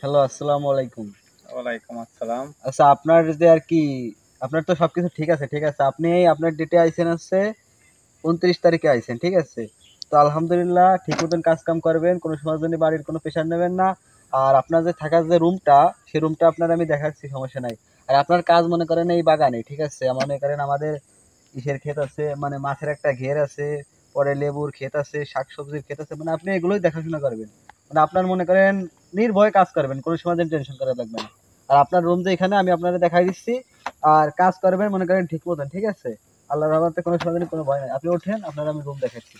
Hello, আসসালামু আলাইকুম। ওয়ালাইকুম আসসালাম। আচ্ছা, আপনার যে আর কি আপনার তো সবকিছু ঠিক আছে, ঠিক আছে। আপনি আপনার ডেটে আইছেন হচ্ছে ২৯ তারিখে আইছেন, ঠিক আছে? তো আলহামদুলিল্লাহ ঠিক মতন কাজ কাম করবেন, কোনো সময় জন্য বাড়ির কোনো প্রেশার নেবেন না। আর আপনার যে থাকার যে রুমটা, সেই রুমটা আপনার আমি দেখাচ্ছি, সমস্যা নাই। আর আপনার কাজ মনে করেন এই বাগানে, ঠিক আছে? মনে করেন আমাদের ইসের ক্ষেত আছে, মানে মাছের একটা ঘের আছে, পরে লেবুর ক্ষেত আছে, শাকসবজির ক্ষেত আছে, মানে আপনি এগুলোই দেখাশোনা করবেন। মানে আপনার মনে করেন নির্ভয়ে কাজ করবেন, কোনো সময় যেন টেনশন করা লাগবে না। আর আপনার রুম যে এখানে আমি আপনাদের দেখাই দিচ্ছি, আর কাজ করবেন মনে করেন ঠিক মতন, ঠিক আছে? আল্লাহর রহমতে কোনো সময় যেন কোনো ভয় নাই। আপনি ওঠেন, আপনার আমি রুম দেখাচ্ছি।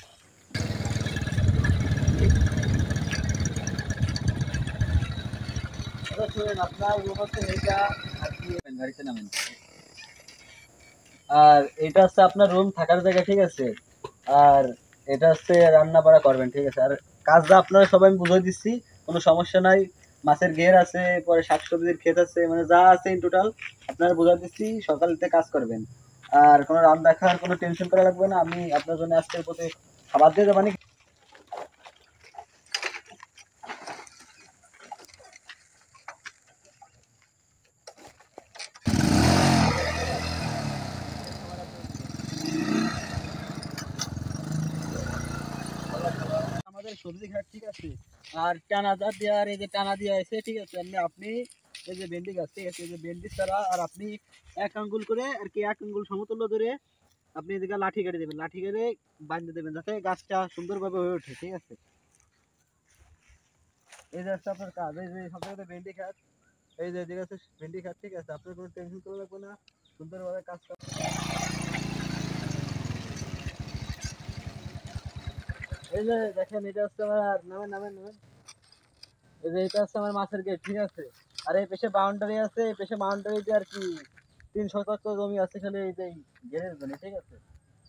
আচ্ছা, শুনেন, আপনার রুম হচ্ছে এইটা, আর কি গাড়িতে নামেন। আর এটা হচ্ছে আপনার রুম থাকার জায়গা, ঠিক আছে? আর এটা হচ্ছে রান্না বাড়া করবেন, ঠিক আছে? আর কাজটা আপনারা সবাই আমি বুঝাই দিচ্ছি, কোনো সমস্যা নাই। মাছের ঘের আছে, পরে শাকসবজির ক্ষেত আছে, মানে যা আছে ইন টোটাল আপনারা বুঝাই দিচ্ছি, সকালতে কাজ করবেন। আর কোনো রান্না খাওয়ার কোনো টেনশন করা লাগবে না, আমি আপনার জন্য আজকের প্রতি খাবার দিয়ে দেবানি। আমাদের সবজি ঘাট, ঠিক আছে? আর টানা দেওয়ার এই যে টানা দেওয়া আছে, ঠিক আছে? এমনি আপনি এই যে ভেন্ডি গাছ, ঠিক আছে? এই যে ভেন্ডি চারা, আর আপনি এক আঙ্গুল করে আর কি, এক আঙ্গুল সমতুল্য ধরে আপনি এদিকে লাঠি কেটে দেবেন, লাঠি কেটে বাঁধতে দেবেন, যাতে গাছটা সুন্দরভাবে হয়ে ওঠে, ঠিক আছে? এই যে হচ্ছে আপনার কাজ, এই যে সবথেকে ভেন্ডি খাত, এই যে এদিকে আছে ভেন্ডি খাত, ঠিক আছে? আপনার কোনো টেনশন করা লাগবে না, সুন্দরভাবে কাজ করবেন। এই যে দেখেন, এটা হচ্ছে আমার নামেন নামেন নামেন, এই যে এটা হচ্ছে আমার মাছের গেট, ঠিক আছে? আর এই পেশে বাউন্ডারি আছে, এই পেশে বাউন্ডারিতে আর কি ৩ শতাংশ জমি আছে খালি এই যে ঘেরের জন্য, ঠিক আছে?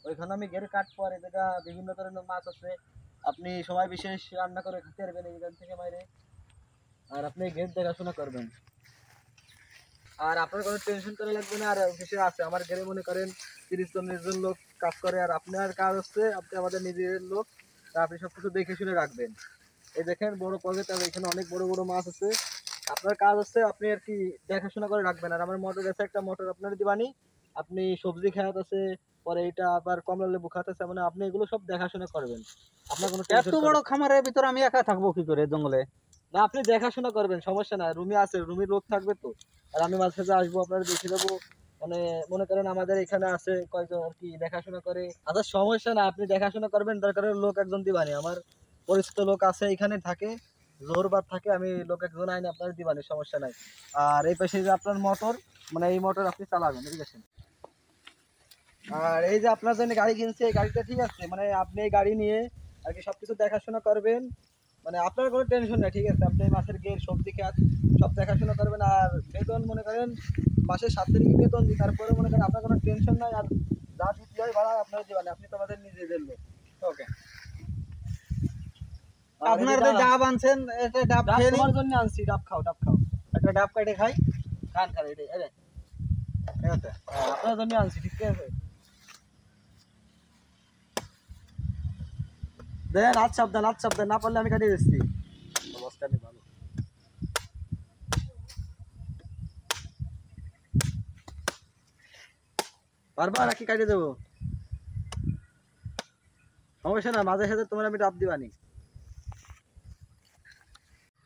ওইখানে আমি ঘের কাটবো, আর এই জায়গা বিভিন্ন ধরনের মাছ আছে, আপনি সময় বিশেষ রান্না করে খেতে পারবেন এইখান থেকে বাইরে। আর আপনি ঘের দেখাশোনা করবেন, আর আপনার কোনো টেনশন করা লাগবে না। আর অফিসে আছে আমার ঘরে মনে করেন ৩০ জন লোক কাজ করে, আর আপনার কাজ হচ্ছে আপনি আমাদের নিজের লোক, তা আপনি সবকিছু দেখে শুনে রাখবেন। এই দেখেন বড় প্রজেক্ট, আর এখানে অনেক বড় বড় মাছ আছে। আপনার কাজ হচ্ছে আপনি আর কি দেখাশোনা করে রাখবেন। আর আমার মোটর আছে, একটা মোটর আপনার দিবানি, আপনি সবজি খাত আছে, পরে এটা আবার কমলা লেবু খাত আছে, মানে আপনি এগুলো সব দেখাশোনা করবেন। আপনার কোনো এত টেনশন বড় করেন খামারের ভিতর আমি একা থাকবো কি করে জঙ্গলে? না, আপনি দেখাশোনা করবেন, সমস্যা না। রুমে আছে, রুমের লোক থাকবে তো। আর আমি মাঝে সাঝে আসবো, আপনারা দেখে দেবো। মানে মনে করেন আমাদের এখানে আছে কয়েকজন আর কি দেখাশোনা করে। আচ্ছা, সমস্যা না, আপনি দেখাশোনা করবেন, দরকার হলে লোক একজন দিবানি, আমার পরিচিত লোক আছে এখানে থাকে, জোহরবাদ থাকে, আমি লোক একজন আইনে আপনার দিবানি, সমস্যা নাই। আর এই পাশে যে আপনার মোটর, মানে এই মোটর আপনি চালাবেন, ঠিক আছে? আর এই যে আপনার জন্য গাড়ি কিনছে, এই গাড়িটা, ঠিক আছে? মানে আপনি এই গাড়ি নিয়ে আর কি সবকিছু দেখাশোনা করবেন, মানে আপনার কোনো টেনশন নেই, ঠিক আছে? আপনি এই মাছের গেট, সবজি খাত সব দেখাশোনা করবেন। আর বেতন মনে করেন মাসের 7 তারিখে বেতন দিই, তারপরে মনে করেন আপনার কোনো টেনশন নাই। আর যা দিতে হয় ভাড়া আপনার দিবেন, আপনি তো আমাদের নিজেদের লোক। ওকে। আর আপনার এদিকে যে ডাব আনছেন, এটা ডাব ডাব খেয়ে নিন। তোমার জন্য আনছি, ডাব খাও, ডাব খাও। একটা ডাব কাটে খাই, খান খান, এটাই এই যে, ঠিক আছে? আপনার জন্য আনছি, ঠিক আছে? দেন, হাত সাবধান, হাত সাবধান, না পারলে আমি কাটিয়ে দিচ্ছি। অবস্থা নেই ভালো। বারবার নাকি কাটিয়ে দেবো, সমস্যা না, মাঝে সাথে তোমার আমি ডাব দিবানি।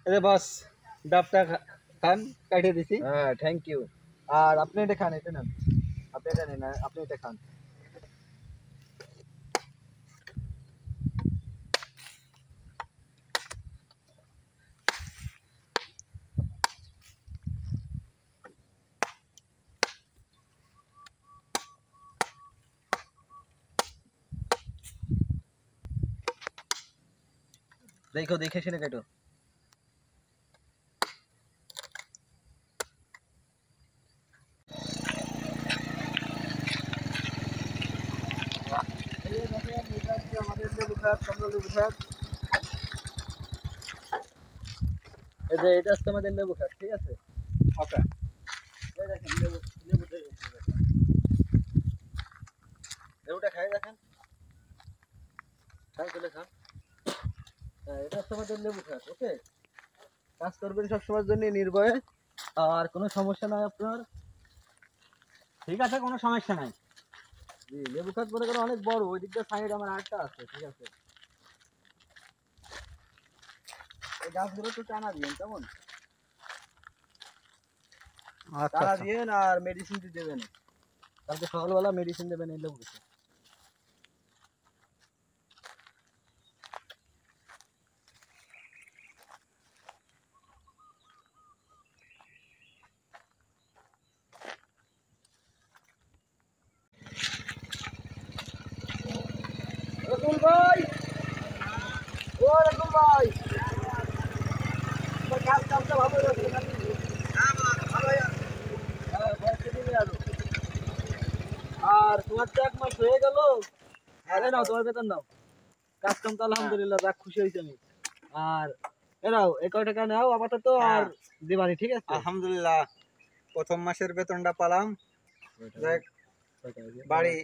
এই যে বস, ডাবটা খান, কাটিয়ে দিছি। হ্যাঁ, থ্যাংক ইউ। আর আপনি এটা খান, এটা নেন, আপনি এটা নেন, আপনি এটা খান। দেখো, দেখে শুনে কেটো। এই যে দেখেন, এটা হচ্ছে আমাদের লেবু খাত, কমলা লেবু খাত। এই যে এটা হচ্ছে আমাদের লেবু খাত, ঠিক আছে? ওকে। এই দেখেন লেবু, লেবু দেখেন, লেবুটা খাই দেখেন, খান, চলে খান। হ্যাঁ, এটা হচ্ছে আমাদের লেবু খাত, ওকে? কাজ করবেন সবসময়ের জন্য নির্ভয়ে, আর কোনো সমস্যা নাই আপনার। ঠিক আছে, কোনো সমস্যা নাই। জি, লেবু খাত মনে করেন অনেক বড়, ওই দিকটা সাইড আমার আরেকটা আছে, ঠিক আছে। এই গাছগুলো তো টানা দিবেন, কেমন? আচ্ছা টানা আচ্ছা। দিবেন আর মেডিসিন দিয়ে দেবেন, কালকে সকালবেলা মেডিসিন দেবেন এই লেবু গাছে। রকুল ভাই, ও রকুল ভাই, তোমার কাজ কামটা ভালো হচ্ছে নাকি? হ্যাঁ, বয়সে দিলে আরো। আর তোমার তো 1 মাস হয়ে গেল, আরে নাও তোমার বেতন নাও। কাজ কাম তো আলহামদুলিল্লাহ যাক, খুশি হয়েছি আমি। আর এরাও এই কয় টাকা নাও আপাতত, আর দিবানি, ঠিক আছে। আলহামদুলিল্লাহ, প্রথম মাসের বেতনটা পেলাম। দেখ, বাড়ি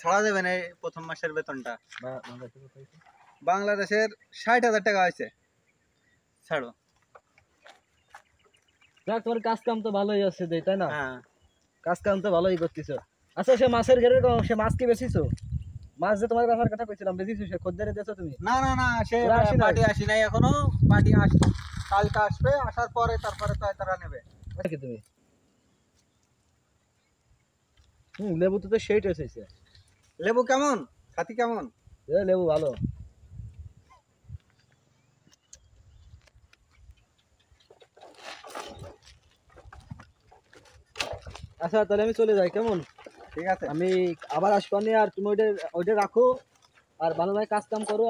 ছাড়া দেবেন এই প্রথম মাসের বেতনটা। বাংলাদেশের 60,000 টাকা হয়েছে। ছাড়ো। যাক, তোমার কাজ কাম তো ভালোই আছে দেই, তাই না? হ্যাঁ, কাজ কাম তো ভালোই করতেছো। আচ্ছা, সে মাছের ঘেরে সে মাছ কি বেচিছো? মাছ যে তোমার ব্যাপার কথা কইছিলাম, বেচিছো? সে খদ্দেরে দিয়েছো তুমি? না না না, সে ওরা আসে নাই? পার্টি আসি নাই এখনো। পার্টি কালকে আসবে, আসার পরে তারপরে তো তারা নেবে। কি তুমি লেবু তো সেই টেস্ট হয়েছে। লেবু কেমন? খাতি কেমন? লেবু ভালো। আচ্ছা, তাহলে আমি চলে যাই, কেমন? ঠিক আছে। আমি আবার আসবানি, আর তুমি ওইটা রাখো, আর ভালোভাবে কাজ কাম করো।